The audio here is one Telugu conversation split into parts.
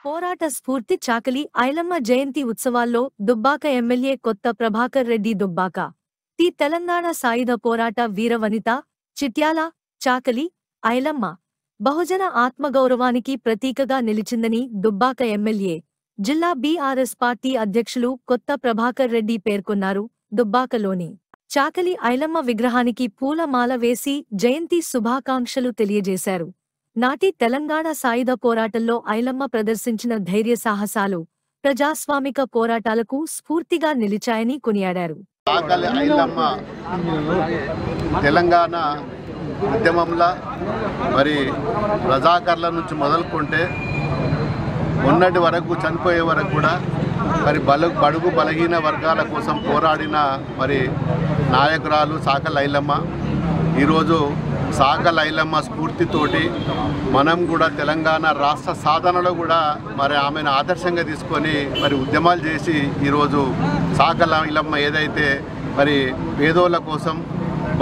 పోరాట స్ఫూర్తి చాకలి ఐలమ్మ జయంతి ఉత్సవాల్లో దుబ్బాక ఎమ్మెల్యే కొత్త ప్రభాకర్ రెడ్డి దుబ్బాక తెలంగాణ సాయుధ పోరాట వీరవనిత చిట్యాల చాకలి ఐలమ్మ బహుజన ఆత్మగౌరవానికి ప్రతీకగా నిలిచిందని దుబ్బాక ఎమ్మెల్యే జిల్లా బీఆర్ఎస్ పార్టీ అధ్యక్షులు కొత్త ప్రభాకర్ రెడ్డి పేర్కొన్నారు. దుబ్బాకలోని చాకలి ఐలమ్మ విగ్రహానికి పూలమాల వేసి జయంతి శుభాకాంక్షలు తెలియజేశారు. నాటి తెలంగాణ సాయుధ పోరాటంలో ఐలమ్మ ప్రదర్శించిన ధైర్య సాహసాలు ప్రజాస్వామిక పోరాటాలకు స్ఫూర్తిగా నిలిచాయని కొనియాడారు. చాకలి ఐలమ్మ తెలంగాణ ఉద్యమంలో మరి రజాకర్ల నుంచి మొదలుకుంటే మొన్నటి వరకు చనిపోయే వరకు కూడా మరి బడుగు బలహీన వర్గాల కోసం పోరాడిన మరి నాయకురాలు చాకలి ఐలమ్మ. ఈరోజు చాకలి ఐలమ్మ స్ఫూర్తితోటి మనం కూడా తెలంగాణ రాష్ట్ర సాధనలో కూడా మరి ఆమెను ఆదర్శంగా తీసుకొని మరి ఉద్యమాలు చేసి ఈరోజు చాకలి ఐలమ్మ ఏదైతే మరి పేదోళ్ళ కోసం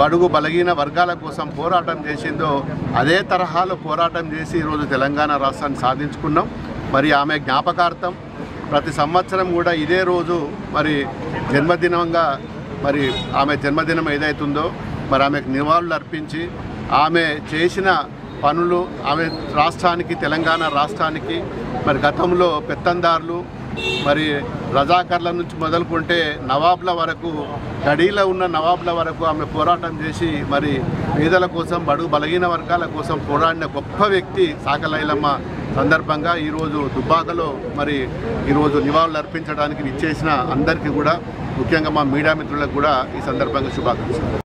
బడుగు బలహీన వర్గాల కోసం పోరాటం చేసిందో అదే తరహాలో పోరాటం చేసి ఈరోజు తెలంగాణ రాష్ట్రాన్ని సాధించుకున్నాం. మరి ఆమె జ్ఞాపకార్థం ప్రతి సంవత్సరం కూడా ఇదే రోజు మరి జన్మదినంగా మరి ఆమె జన్మదినం ఏదైతుందో మరి ఆమెకు నివాళులు అర్పించి ఆమె చేసిన పనులు ఆమె రాష్ట్రానికి తెలంగాణ రాష్ట్రానికి మరి గతంలో పెత్తందారులు మరి రజాకర్ల నుంచి మొదలుకుంటే నవాబ్ల వరకు గడీలో ఉన్న నవాబ్ల వరకు ఆమె పోరాటం చేసి మరి పేదల కోసం బడుగు బలహీన వర్గాల కోసం పోరాడిన గొప్ప వ్యక్తి చాకలి ఐలమ్మ సందర్భంగా ఈరోజు దుబ్బాకలో మరి ఈరోజు నివాళులు అర్పించడానికి ఇచ్చేసిన అందరికీ కూడా ముఖ్యంగా మా మీడియా మిత్రులకు కూడా ఈ సందర్భంగా శుభాకాంక్షలు.